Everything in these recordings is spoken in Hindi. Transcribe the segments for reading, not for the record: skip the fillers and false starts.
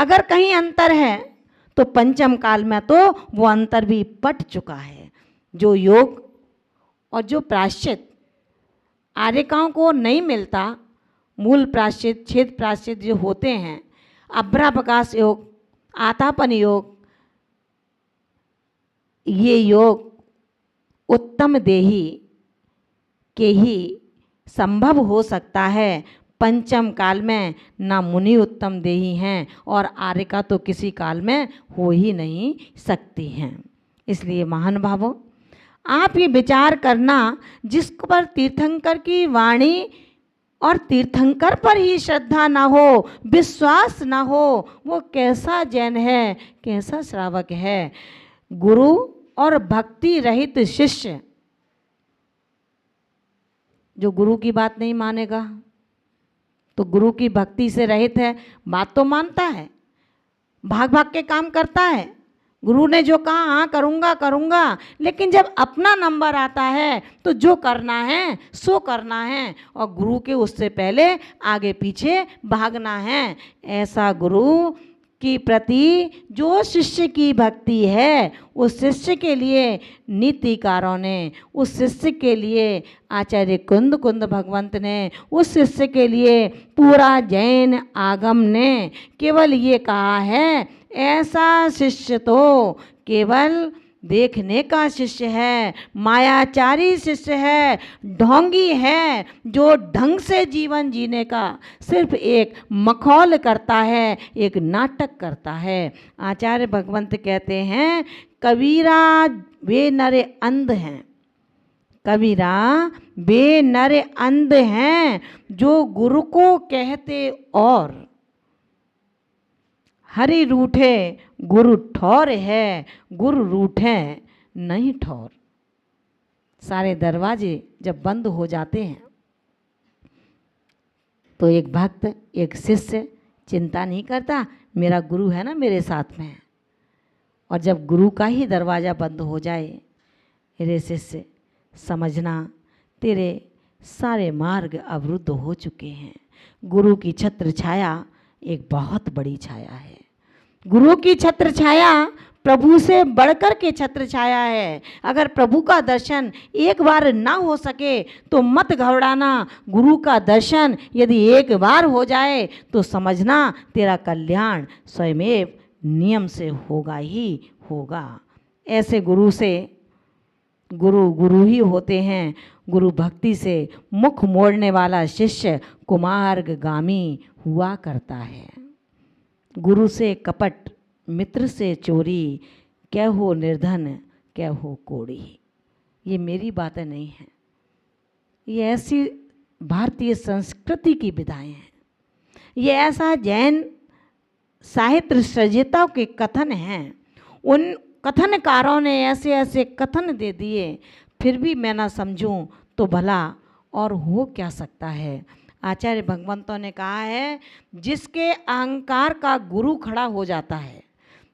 अगर कहीं अंतर है तो पंचम काल में तो वो अंतर भी पट चुका है। जो योग और जो प्रायश्चित आर्यकाओं को नहीं मिलता, मूल प्रायश्चित, छेद प्रायश्चित जो होते हैं, अभ्रा प्रकाश योग, आतापन योग, ये योग उत्तम देही के ही संभव हो सकता है। पंचम काल में ना मुनि उत्तम देही हैं और आर्यका तो किसी काल में हो ही नहीं सकती हैं। इसलिए महान भावों, आप ये विचार करना, जिस पर तीर्थंकर की वाणी और तीर्थंकर पर ही श्रद्धा ना हो, विश्वास ना हो, वो कैसा जैन है, कैसा श्रावक है। गुरु और भक्ति रहित शिष्य, जो गुरु की बात नहीं मानेगा तो गुरु की भक्ति से रहित है। बात तो मानता है, भाग भाग के काम करता है, गुरु ने जो कहा हाँ करूँगा करूँगा, लेकिन जब अपना नंबर आता है तो जो करना है सो करना है और गुरु के उससे पहले आगे पीछे भागना है। ऐसा गुरु की प्रति जो शिष्य की भक्ति है, उस शिष्य के लिए नीतिकारों ने, उस शिष्य के लिए आचार्य कुंद भगवंत ने, उस शिष्य के लिए पूरा जैन आगम ने केवल ये कहा है, ऐसा शिष्य तो केवल देखने का शिष्य है, मायाचारी शिष्य है, ढोंगी है, जो ढंग से जीवन जीने का सिर्फ एक मखौल करता है, एक नाटक करता है। आचार्य भगवंत कहते हैं, कबीरा वे नरे अंध हैं, कबीरा वे नरे अंध हैं, जो गुरु को कहते और हरि रूठे गुरु ठौर है, गुरु रूठे नहीं ठौर। सारे दरवाजे जब बंद हो जाते हैं तो एक भक्त, एक शिष्य चिंता नहीं करता, मेरा गुरु है ना मेरे साथ में। और जब गुरु का ही दरवाज़ा बंद हो जाए, मेरे शिष्य समझना तेरे सारे मार्ग अवरुद्ध हो चुके हैं। गुरु की छत्र छाया एक बहुत बड़ी छाया है। गुरु की छत्र छाया प्रभु से बढ़कर के छत्र छाया है। अगर प्रभु का दर्शन एक बार ना हो सके तो मत घबराना, गुरु का दर्शन यदि एक बार हो जाए तो समझना तेरा कल्याण स्वयमेव नियम से होगा ही होगा। ऐसे गुरु से, गुरु गुरु ही होते हैं। गुरु भक्ति से मुख मोड़ने वाला शिष्य कुमार्गामी हुआ करता है। गुरु से कपट, मित्र से चोरी, क्या हो निर्धन क्या हो कोड़ी। ये मेरी बातें नहीं हैं, ये ऐसी भारतीय संस्कृति की विधाएं हैं, ये ऐसा जैन साहित्य सृजताओं के कथन हैं। उन कथनकारों ने ऐसे ऐसे कथन दे दिए, फिर भी मैं ना समझूं तो भला और हो क्या सकता है। आचार्य भगवंतों ने कहा है, जिसके अहंकार का गुरु खड़ा हो जाता है,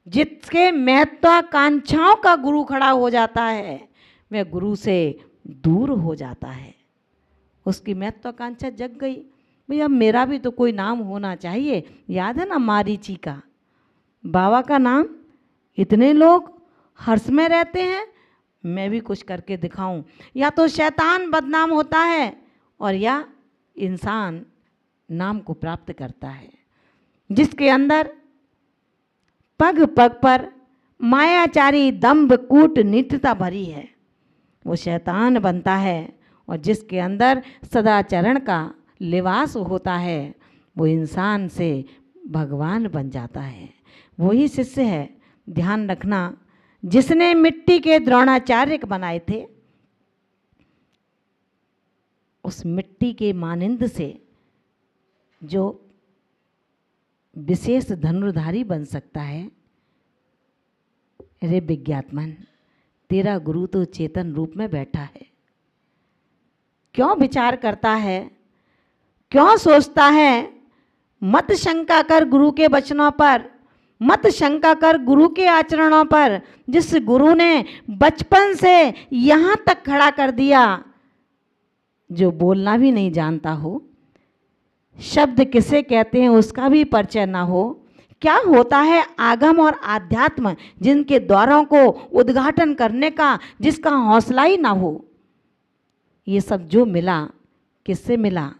जिसके महत्वाकांक्षाओं का गुरु खड़ा हो जाता है, वह गुरु से दूर हो जाता है। उसकी महत्वाकांक्षा जग गई, भैया मेरा भी तो कोई नाम होना चाहिए। याद है ना मारीची का, बाबा का नाम, इतने लोग हर्ष में रहते हैं, मैं भी कुछ करके दिखाऊं। या तो शैतान बदनाम होता है और या इंसान नाम को प्राप्त करता है। जिसके अंदर पग पग पर मायाचारी दंभ कूटनीतिता भरी है, वो शैतान बनता है। और जिसके अंदर सदाचरण का लिबास होता है, वो इंसान से भगवान बन जाता है। वही शिष्य है, ध्यान रखना, जिसने मिट्टी के द्रोणाचार्य बनाए थे, उस मिट्टी के मानिंद से जो विशेष धनुर्धारी बन सकता है। अरे विज्ञात्मन, तेरा गुरु तो चेतन रूप में बैठा है। क्यों विचार करता है, क्यों सोचता है? मत शंका कर गुरु के वचनों पर, मत शंका कर गुरु के आचरणों पर। जिस गुरु ने बचपन से यहाँ तक खड़ा कर दिया, जो बोलना भी नहीं जानता हो, शब्द किसे कहते हैं उसका भी परिचय ना हो, क्या होता है आगम और आध्यात्म, जिनके द्वारों को उद्घाटन करने का जिसका हौसला ही ना हो। ये सब जो मिला किससे मिला?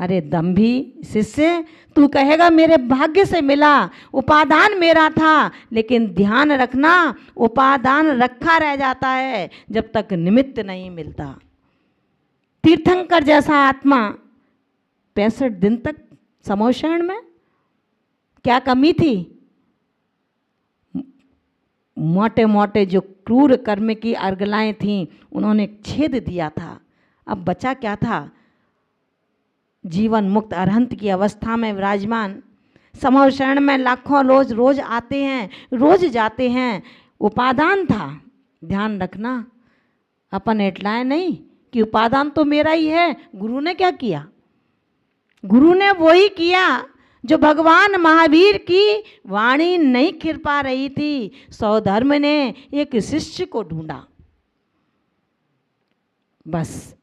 अरे दंभी शिष्य, तू कहेगा मेरे भाग्य से मिला, उपादान मेरा था, लेकिन ध्यान रखना उपादान रखा रह जाता है जब तक निमित्त नहीं मिलता। तीर्थंकर जैसा आत्मा 65 दिन तक समोषण में, क्या कमी थी? मोटे मोटे जो क्रूर कर्म की अर्गलाएं थीं उन्होंने छेद दिया था। अब बचा क्या था? जीवन मुक्त अरहंत की अवस्था में विराजमान। समोषण में लाखों रोज रोज आते हैं, रोज जाते हैं। उपादान था। ध्यान रखना, अपन एटलाए नहीं कि उपादान तो मेरा ही है। गुरु ने क्या किया? गुरु ने वही किया जो भगवान महावीर की वाणी नहीं खिर पा रही थी। सौधर्म ने एक शिष्य को ढूंढा। बस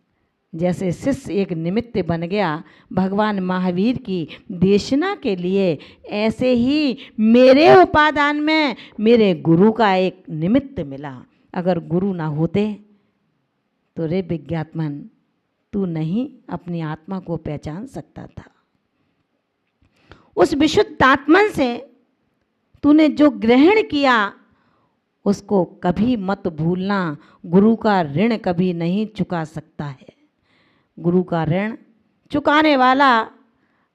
जैसे शिष्य एक निमित्त बन गया भगवान महावीर की देशना के लिए, ऐसे ही मेरे उपादान में मेरे गुरु का एक निमित्त मिला। अगर गुरु ना होते तो रे विज्ञात्मन, तू नहीं अपनी आत्मा को पहचान सकता था। उस विशुद्ध आत्मन से तूने जो ग्रहण किया उसको कभी मत भूलना। गुरु का ऋण कभी नहीं चुका सकता है। गुरु का ऋण चुकाने वाला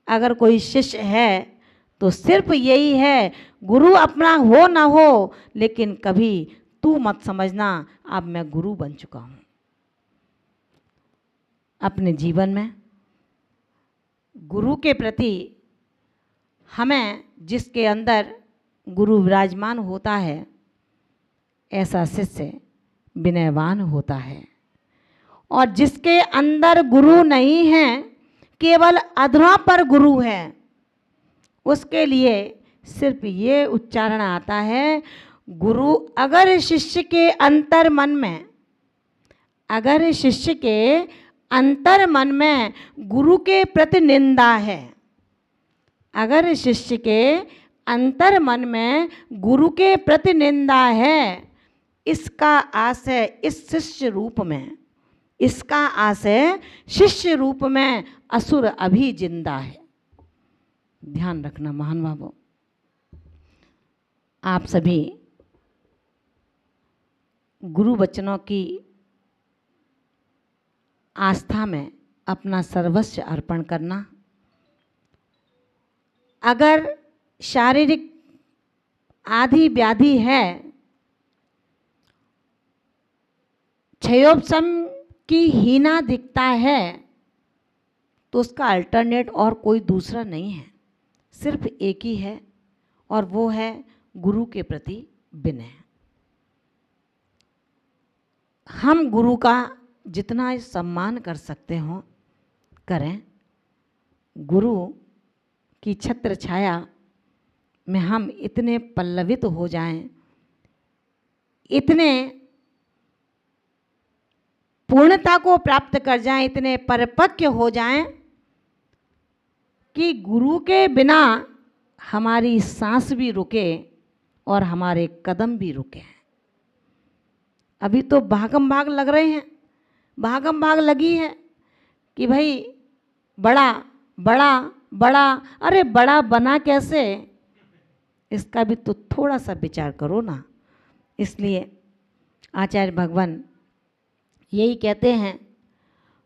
अगर कोई शिष्य है तो सिर्फ यही है, गुरु अपना हो ना हो, लेकिन कभी तू मत समझना अब मैं गुरु बन चुका हूँ। अपने जीवन में गुरु के प्रति हमें, जिसके अंदर गुरु विराजमान होता है, ऐसा शिष्य विनयवान होता है। और जिसके अंदर गुरु नहीं है, केवल अधरों पर गुरु है, उसके लिए सिर्फ ये उच्चारण आता है, गुरु अगर शिष्य के अंतर मन में, अगर शिष्य के अंतर मन में गुरु के प्रति निंदा है, अगर शिष्य के अंतर मन में गुरु के प्रति निंदा है, इसका आशय इस शिष्य रूप में, इसका आशय शिष्य रूप में असुर अभी जिंदा है। ध्यान रखना महान बाबू, आप सभी गुरु वचनों की आस्था में अपना सर्वस्व अर्पण करना। अगर शारीरिक आदि व्याधि है, क्षयोपशम की हीना दिखता है, तो उसका अल्टरनेट और कोई दूसरा नहीं है, सिर्फ एक ही है, और वो है गुरु के प्रति विनय। हम गुरु का जितना सम्मान कर सकते हो करें। गुरु की छत्र छाया में हम इतने पल्लवित हो जाएं, इतने पूर्णता को प्राप्त कर जाएं, इतने परिपक्व हो जाएं कि गुरु के बिना हमारी सांस भी रुके और हमारे कदम भी रुके। अभी तो भागम भाग लग रहे हैं, भागम भाग लगी है कि भाई बड़ा बड़ा बड़ा, अरे बड़ा बना कैसे, इसका भी तो थोड़ा सा विचार करो ना। इसलिए आचार्य भगवान यही कहते हैं,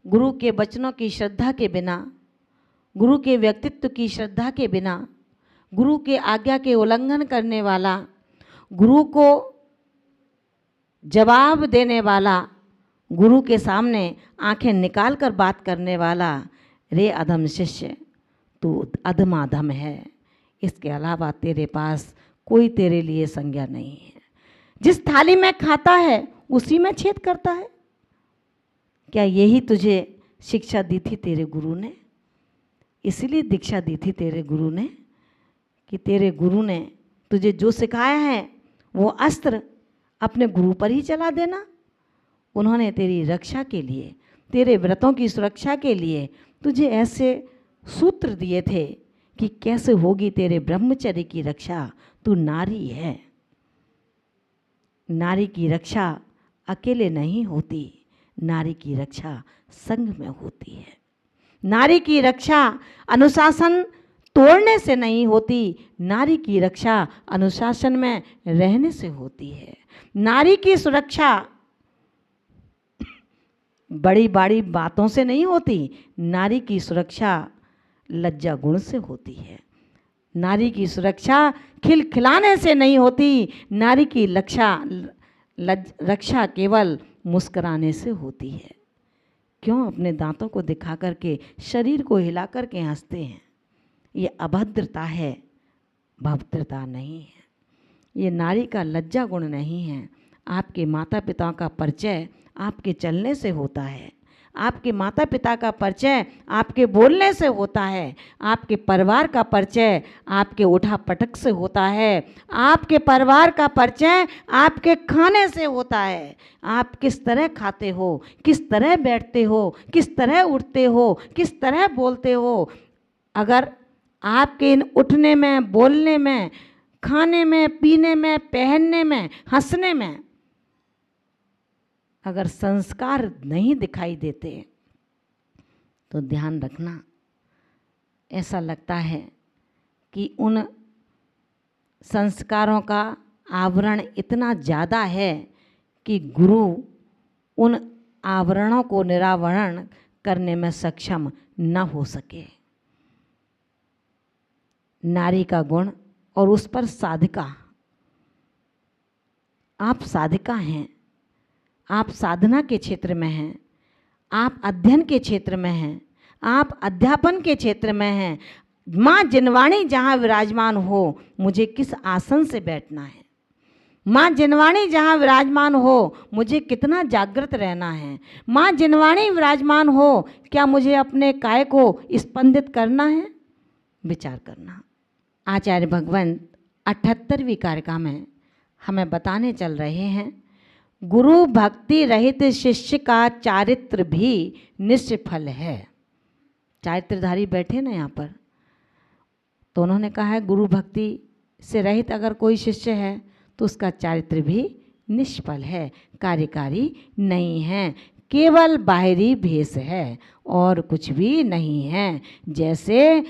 गुरु के वचनों की श्रद्धा के बिना, गुरु के व्यक्तित्व की श्रद्धा के बिना, गुरु के आज्ञा के उल्लंघन करने वाला, गुरु को जवाब देने वाला, गुरु के सामने आंखें निकाल कर बात करने वाला, रे अधम शिष्य तू अधमाधम है। इसके अलावा तेरे पास कोई तेरे लिए संज्ञा नहीं है। जिस थाली में खाता है उसी में छेद करता है। क्या यही तुझे शिक्षा दी थी तेरे गुरु ने? इसीलिए दीक्षा दी थी तेरे गुरु ने कि तेरे गुरु ने तुझे जो सिखाया है वो अस्त्र अपने गुरु पर ही चला देना। उन्होंने तेरी रक्षा के लिए, तेरे व्रतों की सुरक्षा के लिए तुझे ऐसे सूत्र दिए थे कि कैसे होगी तेरे ब्रह्मचर्य की रक्षा, तू नारी है। नारी की रक्षा अकेले नहीं होती, नारी की रक्षा संग में होती है। नारी की रक्षा अनुशासन तोड़ने से नहीं होती, नारी की रक्षा अनुशासन में रहने से होती है। नारी की सुरक्षा बड़ी बड़ी बातों से नहीं होती, नारी की सुरक्षा लज्जा गुण से होती है। नारी की सुरक्षा खिलखिलाने से नहीं होती, नारी की रक्षा केवल मुस्कुराने से होती है। क्यों अपने दांतों को दिखा करके, शरीर को हिला करके हंसते हैं? ये अभद्रता है, भद्रता नहीं है। ये नारी का लज्जा गुण नहीं है। आपके माता पिता का परिचय आपके चलने से होता है, आपके माता पिता का परिचय आपके बोलने से होता है, आपके परिवार का परिचय आपके उठा पटक से होता है, आपके परिवार का परिचय आपके खाने से होता है। आप किस तरह खाते हो, किस तरह बैठते हो, किस तरह उठते हो, किस तरह बोलते हो। अगर आपके इन उठने में, बोलने में, खाने में, पीने में, पहनने में, हंसने में अगर संस्कार नहीं दिखाई देते तो ध्यान रखना, ऐसा लगता है कि उन संस्कारों का आवरण इतना ज़्यादा है कि गुरु उन आवरणों को निरावरण करने में सक्षम न हो सके। नारी का गुण और उस पर साधिका। आप साधिका हैं, आप साधना के क्षेत्र में हैं, आप अध्ययन के क्षेत्र में हैं, आप अध्यापन के क्षेत्र में हैं। माँ जिनवाणी जहाँ विराजमान हो, मुझे किस आसन से बैठना है। माँ जिनवाणी जहाँ विराजमान हो, मुझे कितना जागृत रहना है। माँ जिनवाणी विराजमान हो, क्या मुझे अपने काय को स्पंदित करना है, विचार करना। आचार्य भगवंत 78वीं कारिका में हमें बताने चल रहे हैं, गुरु भक्ति रहित शिष्य का चारित्र भी निष्फल है। चारित्रधारी बैठे ना यहाँ पर, तो उन्होंने कहा है गुरु भक्ति से रहित अगर कोई शिष्य है तो उसका चारित्र भी निष्फल है, कार्यकारी नहीं है, केवल बाहरी भेष है और कुछ भी नहीं है। जैसे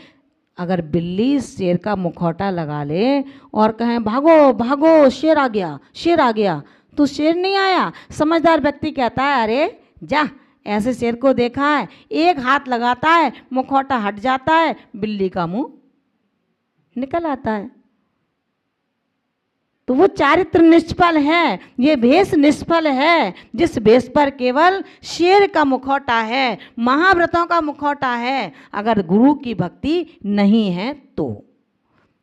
अगर बिल्ली शेर का मुखौटा लगा ले और कहें भागो भागो शेर आ गया, शेर आ गया, तो शेर नहीं आया। समझदार व्यक्ति कहता है अरे जा, ऐसे शेर को देखा है, एक हाथ लगाता है, मुखौटा हट जाता है, बिल्ली का मुंह निकल आता है। तो वो चारित्र निष्फल है, ये भेष निष्फल है। जिस भेष पर केवल शेर का मुखौटा है, महाव्रतों का मुखौटा है, अगर गुरु की भक्ति नहीं है तो।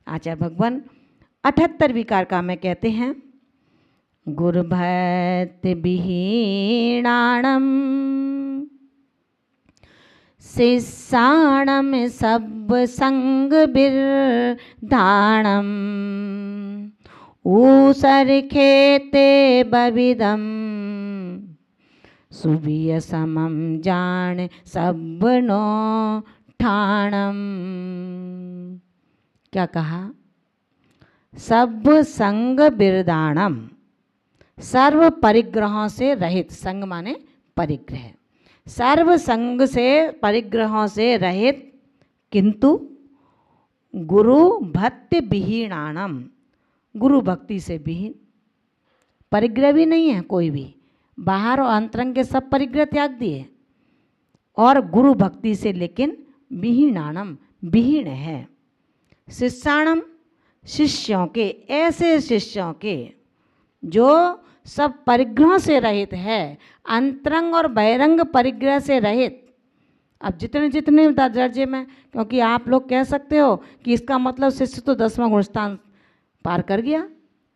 आचार्य भगवान 78वीं कारिका में कहते हैं, गुरु भक्ति विहीणाणम शिष्याणम सब संग बिरधाणम ऊसर खेते बविदम सुबिय समम जान सब नो ठाणम। क्या कहा? सब संग बिरदाणम, सर्व परिग्रहों से रहित। संग माने परिग्रह, सर्व संग से परिग्रहों से रहित, किंतु गुरु भक्ति विहीणाणम, गुरु भक्ति से विहीन। परिग्रह भी नहीं है कोई भी, बाहर और अंतरंग के सब परिग्रह त्याग दिए, और गुरु भक्ति से लेकिन विहीणाणम, विहीन है। शिष्याणम, शिष्यों के, ऐसे शिष्यों के जो सब परिग्रहों से रहित है, अंतरंग और बहिरंग परिग्रह से रहित। अब जितने जितने दर्जे में, क्योंकि आप लोग कह सकते हो कि इसका मतलब शिष्य तो 10वां गुणस्थान पार कर गया,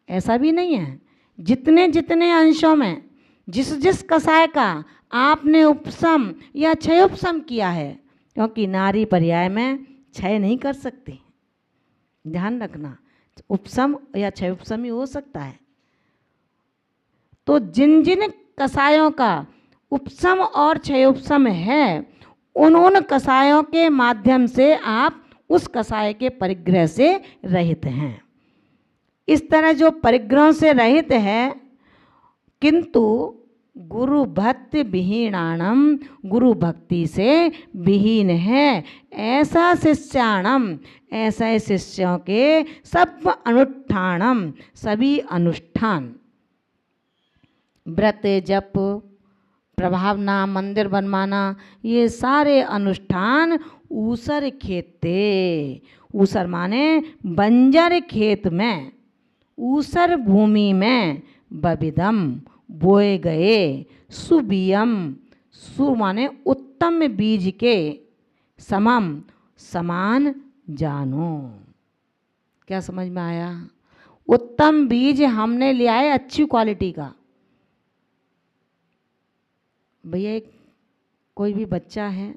ऐसा भी नहीं है। जितने जितने अंशों में जिस जिस कसाय का आपने उपशम या क्षय उपशम किया है, क्योंकि नारी पर्याय में क्षय नहीं कर सकती, ध्यान रखना, उपशम या क्षय उपशम ही हो सकता है। तो जिन जिन कसायों का उपशम और क्षय उपशम है, उन उन कसायों के माध्यम से आप उस कसाय के परिग्रह से रहित हैं। इस तरह जो परिग्रह से रहित है, किंतु गुरु भक्ति विहीनाणम, गुरु भक्ति से विहीन है, ऐसा शिष्याणम, ऐसे शिष्यों के सब अनुष्ठानम, सभी अनुष्ठान, व्रत जप प्रभावना मंदिर बनवाना, ये सारे अनुष्ठान ऊसर खेते, ऊसर माने बंजर खेत में, ऊसर भूमि में, बबिदम बोए गए, सुबियम, सु माने उत्तम बीज के, समम समान जानो। क्या समझ में आया? उत्तम बीज हमने लिया है अच्छी क्वालिटी का। भैया कोई भी बच्चा है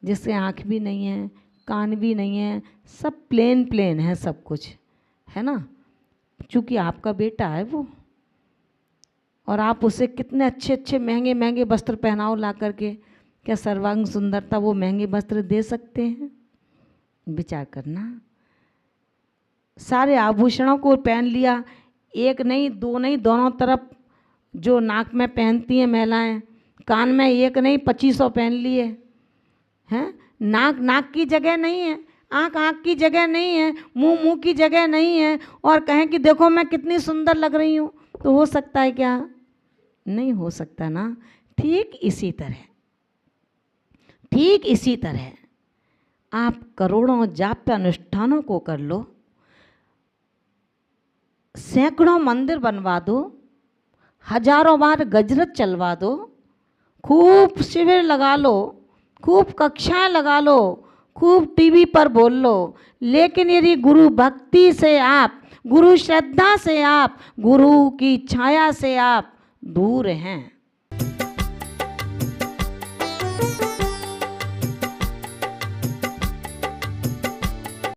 जिससे आँख भी नहीं है, कान भी नहीं है, सब प्लेन प्लेन है, सब कुछ है ना, चूँकि आपका बेटा है वो, और आप उसे कितने अच्छे अच्छे महंगे महंगे वस्त्र पहनाओ ला करके, क्या सर्वांग सुंदरता वो महंगे वस्त्र दे सकते हैं? विचार करना। सारे आभूषणों को पहन लिया, एक नहीं दो नहीं, दोनों तरफ जो नाक में पहनती हैं महिलाएं, कान में एक नहीं 2500 पहन लिए हैं। नाक नाक की जगह नहीं है, आँख आँख की जगह नहीं है, मुंह मुंह की जगह नहीं है, और कहें कि देखो मैं कितनी सुंदर लग रही हूँ, तो हो सकता है क्या? नहीं हो सकता ना। ठीक इसी तरह आप करोड़ों जाप्य अनुष्ठानों को कर लो, सैकड़ों मंदिर बनवा दो, हजारों बार गजरत चलवा दो, खूब शिविर लगा लो, खूब कक्षाएं लगा लो, खूब टीवी पर बोल लो, लेकिन यदि गुरु भक्ति से आप, गुरु श्रद्धा से आप, गुरु की छाया से आप दूर हैं,